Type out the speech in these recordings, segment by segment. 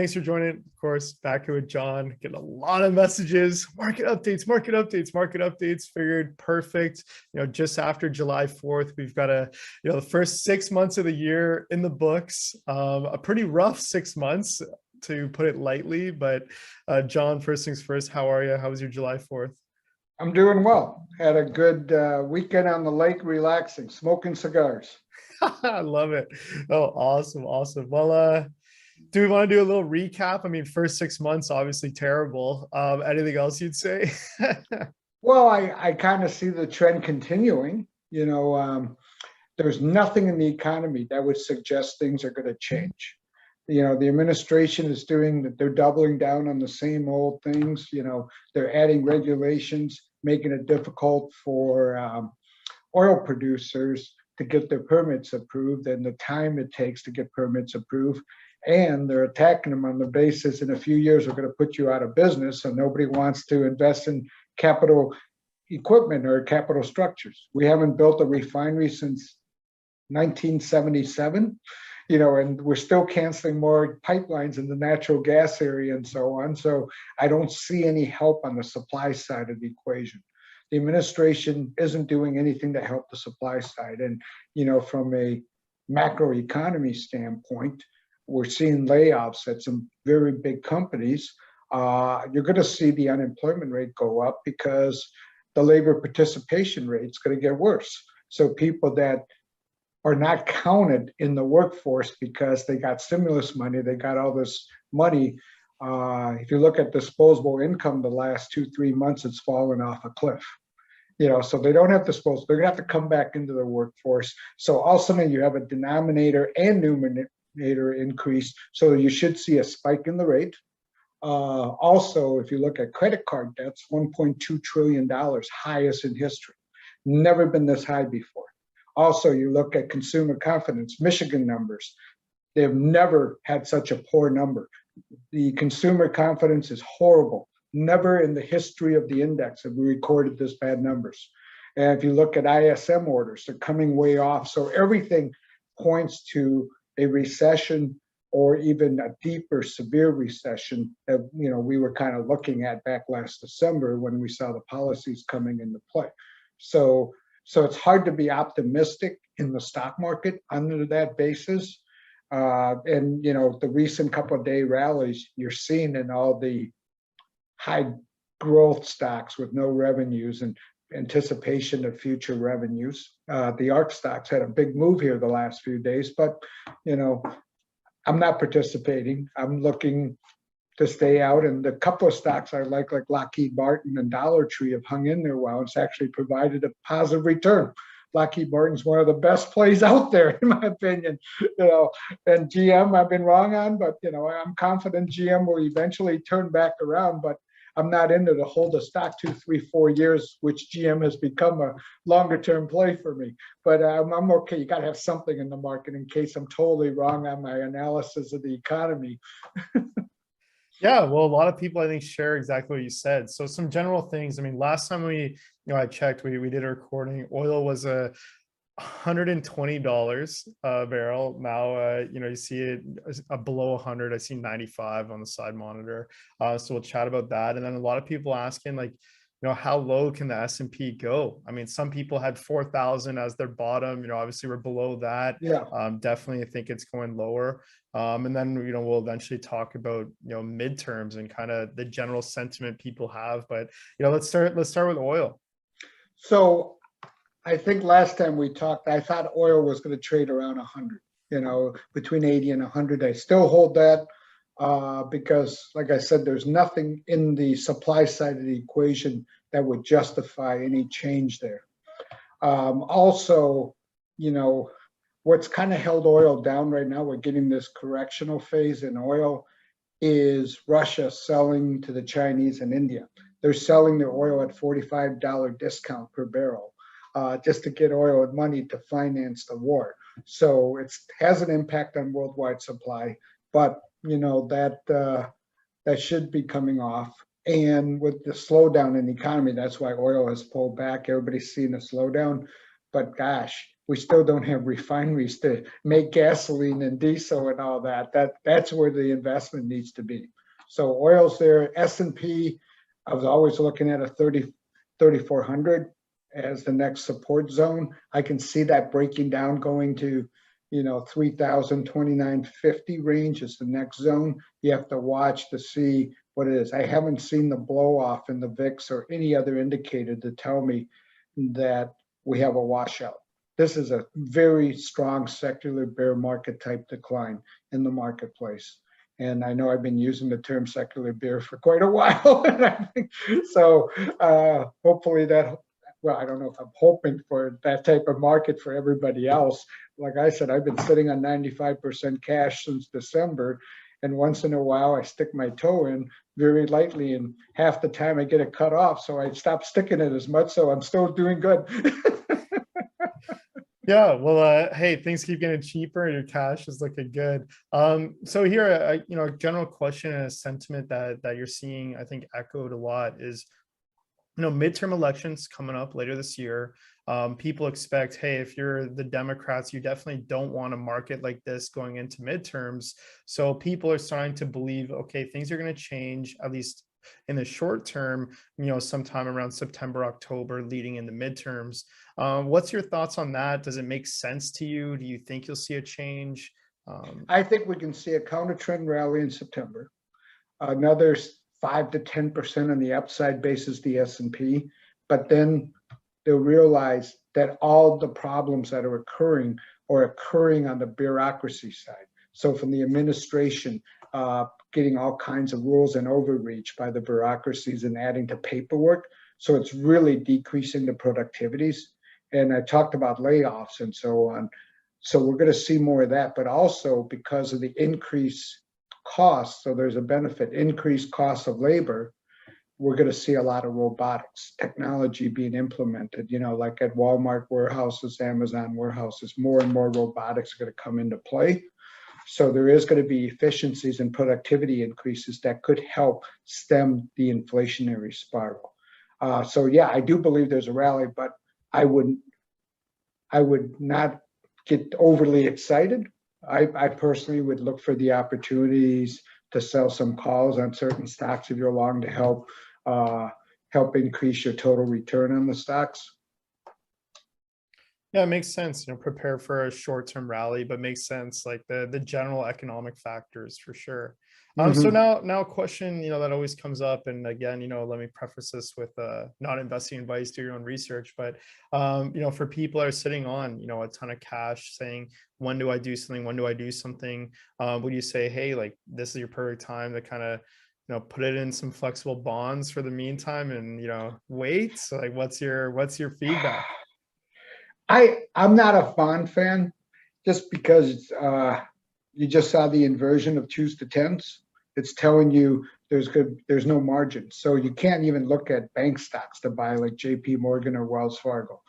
thanks for joining. Of course, back here with John, getting a lot of messages, market updates, market updates, market updates. Figured perfect. Just after July 4th, we've got the first 6 months of the year in the books. A pretty rough 6 months, to put it lightly. But John, first things first, how are you? How was your July 4th? I'm doing well. Had a good weekend on the lake, relaxing, smoking cigars. I love it. Oh, awesome. Awesome. Well, do we want to do a little recap? I mean, first 6 months, obviously terrible. Anything else you'd say? Well, I kind of see the trend continuing. There's nothing in the economy that would suggest things are going to change. The administration is doing that. They're doubling down on the same old things. They're adding regulations, making it difficult for oil producers to get their permits approved and the time it takes to get permits approved. And they're attacking them on the basis in a few years we're going to put you out of business, and nobody wants to invest in capital equipment or capital structures. We haven't built a refinery since 1977, and we're still canceling more pipelines in the natural gas area and so on. So I don't see any help on the supply side of the equation. The administration isn't doing anything to help the supply side. And, from a macroeconomy standpoint, we're seeing layoffs at some very big companies. You're going to see the unemployment rate go up because the labor participation rate is going to get worse. So people that are not counted in the workforce because they got stimulus money, they got all this money. If you look at disposable income the last 2-3 months, it's fallen off a cliff. So they don't have disposable. They're going to have to come back into the workforce. So all of a sudden you have a denominator and numerator increase. So you should see a spike in the rate. Also, if you look at credit card debts, $1.2 trillion, highest in history. Never been this high before. Also, you look at consumer confidence, Michigan numbers. They've never had such a poor number. The consumer confidence is horrible. Never in the history of the index have we recorded this bad numbers. And if you look at ISM orders, they're coming way off. So everything points to a recession or even a deeper, severe recession that we were kind of looking at back last December when we saw the policies coming into play. So it's hard to be optimistic in the stock market under that basis. And the recent couple of day rallies you're seeing in all the high growth stocks with no revenues and anticipation of future revenues. The ARC stocks had a big move here the last few days, but I'm not participating. I'm looking to stay out. And the couple of stocks I like Lockheed Martin and Dollar Tree, have hung in there well. It's actually provided a positive return. Lockheed Martin's one of the best plays out there, in my opinion. And GM I've been wrong on, but I'm confident GM will eventually turn back around. But I'm not into to hold a stock 2, 3, 4 years, which GM has become a longer term play for me. But I'm okay. You got to have something in the market in case I'm totally wrong on my analysis of the economy. Yeah, well, a lot of people, I think, share exactly what you said. So some general things. I mean, last time I checked, we did a recording. Oil was $120 a barrel. Now, you see it below 100. I see 95 on the side monitor. So we'll chat about that. And then a lot of people asking, how low can the S&P go? I mean, some people had 4,000 as their bottom. Obviously we're below that. Yeah. Definitely, I think it's going lower. And then we'll eventually talk about midterms and kind of the general sentiment people have. But let's start with oil. So I think last time we talked, I thought oil was going to trade around 100. Between 80 and 100. I still hold that. Because, like I said, there's nothing in the supply side of the equation that would justify any change there. Also, what's kind of held oil down right now, we're getting this correctional phase in oil, is Russia selling to the Chinese and India. They're selling their oil at $45 discount per barrel just to get oil and money to finance the war. So it has an impact on worldwide supply, but that should be coming off. And with the slowdown in the economy, that's why oil has pulled back. Everybody's seeing a slowdown. But gosh, we still don't have refineries to make gasoline and diesel and all that. That's where the investment needs to be. So oil's there. S&P, I was always looking at a 3,400 as the next support zone. I can see that breaking down, going to 3,000, 2,950 range is the next zone. You have to watch to see what it is. I haven't seen the blow off in the VIX or any other indicator to tell me that we have a washout. This is a very strong secular bear market type decline in the marketplace. And I know I've been using the term secular bear for quite a while. So hopefully that, well, I don't know if I'm hoping for that type of market for everybody else. Like I said, I've been sitting on 95% cash since December. And once in a while, I stick my toe in very lightly, and half the time I get it cut off. So I stop sticking it as much. So I'm still doing good. Yeah, well, hey, things keep getting cheaper and your cash is looking good. So here, a general question and a sentiment that you're seeing, I think, echoed a lot is, midterm elections coming up later this year. People expect, hey, if you're the Democrats, you definitely don't want a market like this going into midterms. So people are starting to believe, okay, things are going to change, at least in the short term, sometime around September, October, leading into midterms. What's your thoughts on that? Does it make sense to you? Do you think you'll see a change? I think we can see a counter trend rally in September. Another 5 to 10% on the upside basis, the S&P, but then they'll realize that all the problems that are occurring on the bureaucracy side. So from the administration, getting all kinds of rules and overreach by the bureaucracies and adding to paperwork. So it's really decreasing the productivities. And I talked about layoffs and so on. So we're going to see more of that, but also because of the increased costs, so there's a benefit, increased cost of labor, we're going to see a lot of robotics technology being implemented, like at Walmart warehouses, Amazon warehouses, more and more robotics are going to come into play. So there is going to be efficiencies and productivity increases that could help stem the inflationary spiral. So yeah, I do believe there's a rally, but I would not get overly excited. I personally would look for the opportunities to sell some calls on certain stocks if you're long to help increase your total return on the stocks. Yeah, it makes sense. Prepare for a short-term rally, but makes sense, like the general economic factors for sure. So now a question, that always comes up, and again, let me preface this with not investing advice, do your own research, but for people that are sitting on, a ton of cash saying, when do I do something? When do I do something? Would you say, hey, like this is your perfect time to kind of, put it in some flexible bonds for the meantime and, wait? So like, what's your feedback? I'm not a bond fan, just because you just saw the inversion of 2s to 10s. It's telling you there's no margin. So you can't even look at bank stocks to buy like JP Morgan or Wells Fargo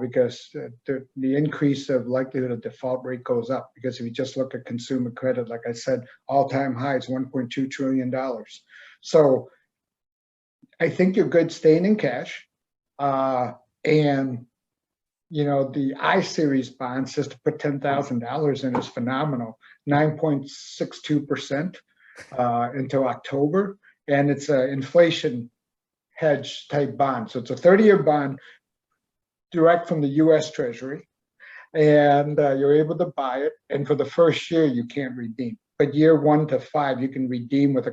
because the increase of likelihood of default rate goes up. Because if you just look at consumer credit, like I said, all-time high is $1.2 trillion. So I think you're good staying in cash. And the I-series bonds, just to put $10,000 in, is phenomenal, 9.62% until October. And it's an inflation hedge type bond. So it's a 30-year bond direct from the US Treasury. And you're able to buy it. And for the first year, you can't redeem. But year 1 to 5, you can redeem with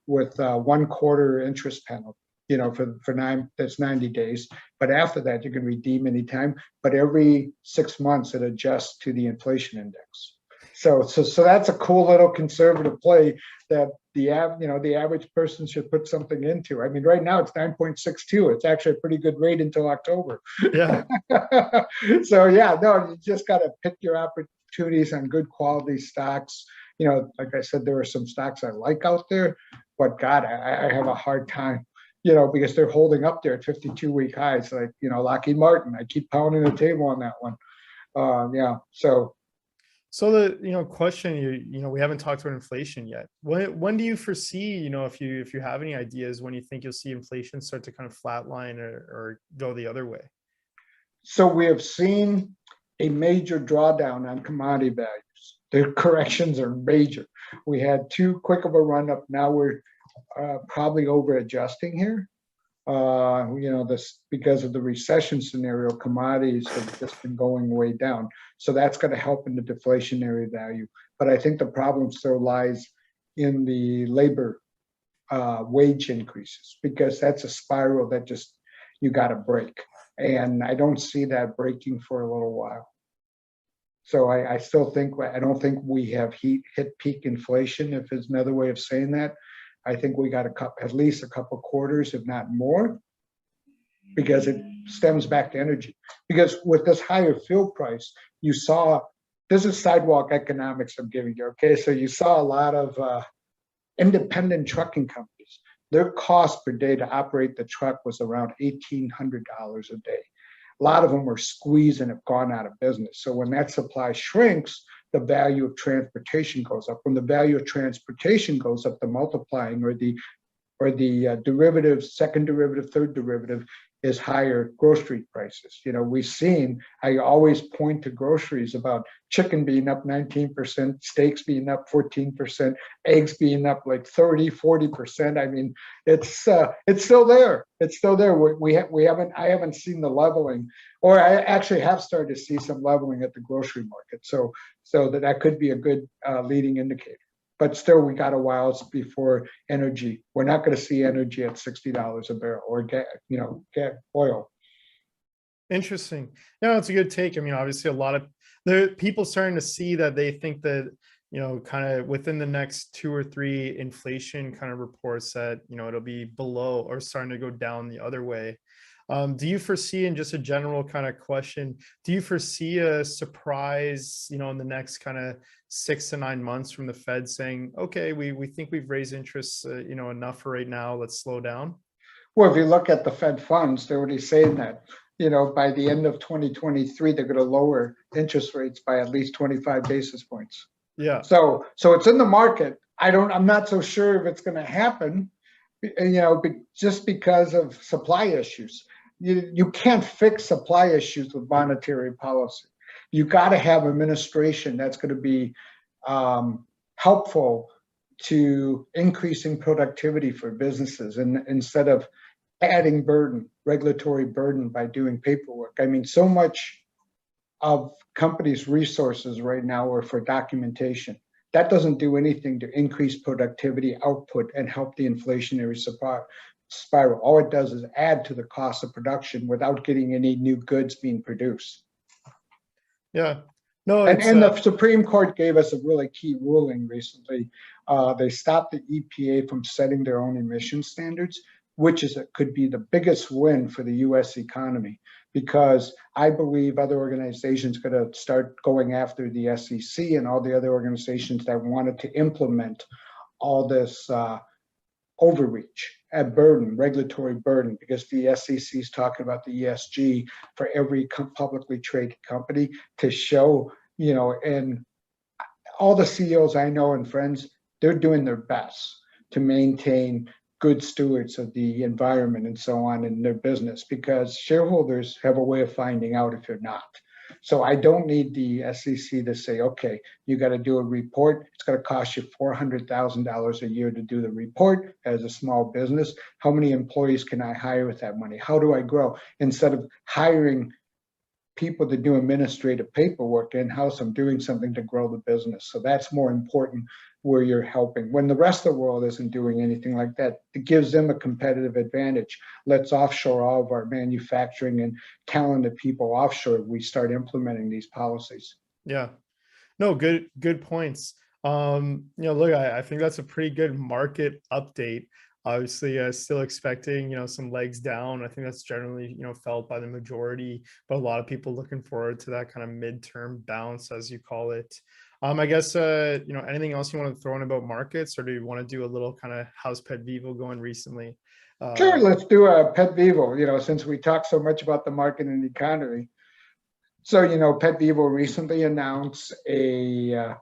1/4 interest penalty. That's 90 days. But after that, you can redeem anytime. But every 6 months, it adjusts to the inflation index. So that's a cool little conservative play that the average person should put something into. I mean, right now it's 9.62. It's actually a pretty good rate until October. Yeah. So yeah, no, you just got to pick your opportunities on good quality stocks. Like I said, there are some stocks I like out there, but God, I have a hard time. Because they're holding up there at 52-week highs, like, Lockheed Martin. I keep pounding the table on that one. Yeah. So the question, we haven't talked about inflation yet. When do you foresee, if you have any ideas, when you think you'll see inflation start to kind of flatline or go the other way? So we have seen a major drawdown on commodity values. The corrections are major. We had too quick of a run up. Now we're probably over adjusting here. This because of the recession scenario, commodities have just been going way down. So that's going to help in the deflationary value. But I think the problem still lies in the labor wage increases, because that's a spiral that just you got to break. And I don't see that breaking for a little while. So I still think, I don't think we have hit peak inflation, if there's another way of saying that. I think we got at least a couple quarters, if not more, because it stems back to energy. Because with this higher fuel price, you saw, this is sidewalk economics I'm giving you, okay? So you saw a lot of independent trucking companies. Their cost per day to operate the truck was around $1,800 a day. A lot of them were squeezed and have gone out of business. So when that supply shrinks, the value of transportation goes up. When the value of transportation goes up, the multiplying or the derivative, second derivative, third derivative is higher grocery prices. We've seen, I always point to groceries about chicken being up 19%, steaks being up 14%, eggs being up like 30, 40%. I mean, it's still there. It's still there. I haven't seen the leveling, or I actually have started to see some leveling at the grocery market. So that could be a good leading indicator. But still, we got a while before energy. We're not going to see energy at $60 a barrel or oil. Interesting. No, it's a good take. I mean, obviously, a lot of the people starting to see that they think that, kind of within the next 2 or 3 inflation kind of reports that, it'll be below or starting to go down the other way. Do you foresee, in just a general kind of question, do you foresee a surprise, in the next kind of 6 to 9 months from the Fed saying, okay, we think we've raised interest, enough for right now, let's slow down? Well, if you look at the Fed funds, they're already saying that, by the end of 2023, they're going to lower interest rates by at least 25 basis points. Yeah. So it's in the market. I'm not so sure if it's going to happen, just because of supply issues. You can't fix supply issues with monetary policy. You got to have administration that's going to be helpful to increasing productivity for businesses, and instead of adding regulatory burden by doing paperwork. I mean, so much of companies' resources right now are for documentation. That doesn't do anything to increase productivity, output, and help the inflationary spiral. All it does is add to the cost of production without getting any new goods being produced. Yeah. No, and the Supreme Court gave us a really key ruling recently. They stopped the EPA from setting their own emission standards, which could be the biggest win for the U.S. economy, because I believe other organizations are going to start going after the SEC and all the other organizations that wanted to implement all this overreach and regulatory burden, because the SEC is talking about the ESG for every publicly traded company to show, and all the CEOs I know and friends, they're doing their best to maintain good stewards of the environment and so on in their business, because shareholders have a way of finding out if you're not. So I don't need the SEC to say, okay, you got to do a report. It's going to cost you $400,000 a year to do the report as a small business. How many employees can I hire with that money? How do I grow? Instead of hiring people to do administrative paperwork in-house, I'm doing something to grow the business. So that's more important, where you're helping. When the rest of the world isn't doing anything like that, it gives them a competitive advantage. Let's offshore all of our manufacturing and talented people offshore. We start implementing these policies. Yeah. No, good points. Look, I think that's a pretty good market update. Obviously, still expecting, some legs down. I think that's generally, felt by the majority, but a lot of people looking forward to that kind of midterm bounce, as you call it. I guess, anything else you want to throw in about markets, or do you want to do a little kind of how's Petvivo going recently? Sure, let's do a Petvivo, since we talk so much about the market and the economy. So, Petvivo recently announced a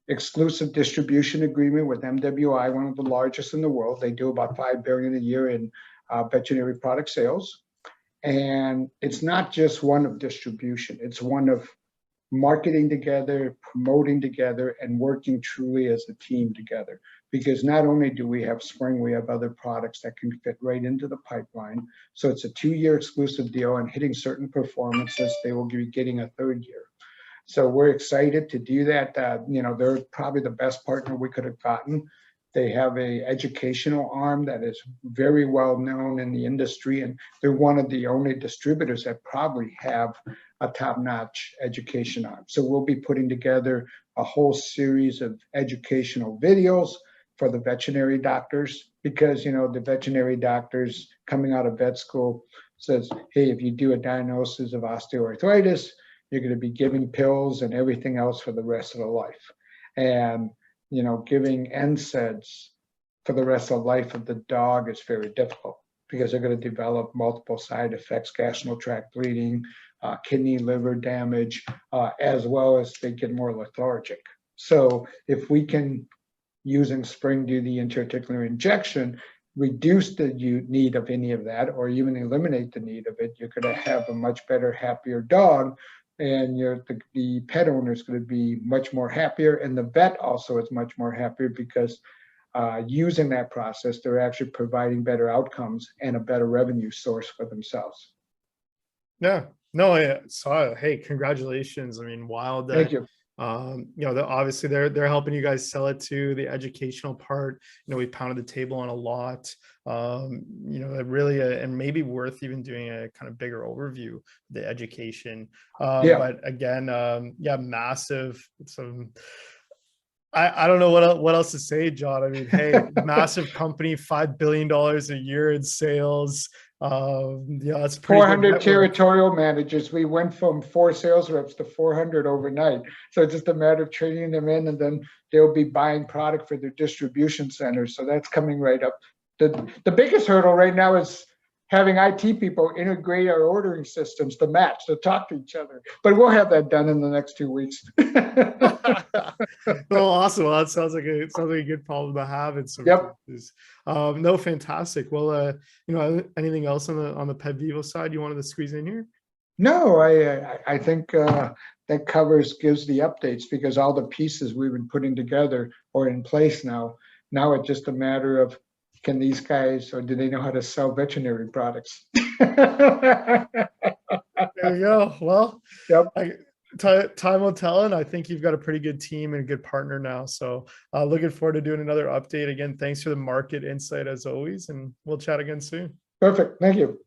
exclusive distribution agreement with MWI, one of the largest in the world. They do about $5 billion a year in veterinary product sales. And it's not just one of distribution, it's one of marketing together, promoting together, and working truly as a team together. Because not only do we have Spring, we have other products that can fit right into the pipeline. So it's a 2-year exclusive deal, and hitting certain performances, they will be getting a 3rd year. So we're excited to do that. They're probably the best partner we could have gotten. They have a educational arm that is very well known in the industry, and they're one of the only distributors that probably have a top-notch education arm. So we'll be putting together a whole series of educational videos for the veterinary doctors, because the veterinary doctors coming out of vet school says, hey, if you do a diagnosis of osteoarthritis, you're going to be giving pills and everything else for the rest of the life. And giving NSAIDs for the rest of the life of the dog is very difficult, because they're going to develop multiple side effects, gastrointestinal tract bleeding, kidney, liver damage, as well as they get more lethargic. So if we can, using Spring, do the intra-articular injection, reduce the need of any of that, or even eliminate the need of it, you're going to have a much better, happier dog. And the pet owner is going to be much more happier, and the vet also is much more happier, because using that process, they're actually providing better outcomes and a better revenue source for themselves. Yeah, no, yeah. So hey, congratulations. I mean, wild that, Thank you. Obviously they're helping you guys sell it to the educational part. We pounded the table on a lot. Really, and maybe worth even doing a kind of bigger overview of the education. But again, massive. I don't know what else to say, John. I mean, hey, massive company, $5 billion a year in sales. That's 400 territorial managers. We went from 4 sales reps to 400 overnight. So it's just a matter of training them in, and then they'll be buying product for their distribution centers. So that's coming right up. The biggest hurdle right now is having IT people integrate our ordering systems to match, to talk to each other. But we'll have that done in the next 2 weeks. Well, awesome. Well, that sounds like a good problem to have in some cases. No, fantastic. Well, anything else on the Petvivo side you wanted to squeeze in here? No, I think that gives the updates, because all the pieces we've been putting together are in place now. Now it's just a matter of, can these guys, or do they know how to sell veterinary products? There you go. Well, time will tell, and I think you've got a pretty good team and a good partner now. So looking forward to doing another update. Again, thanks for the market insight as always, and we'll chat again soon. Perfect. Thank you.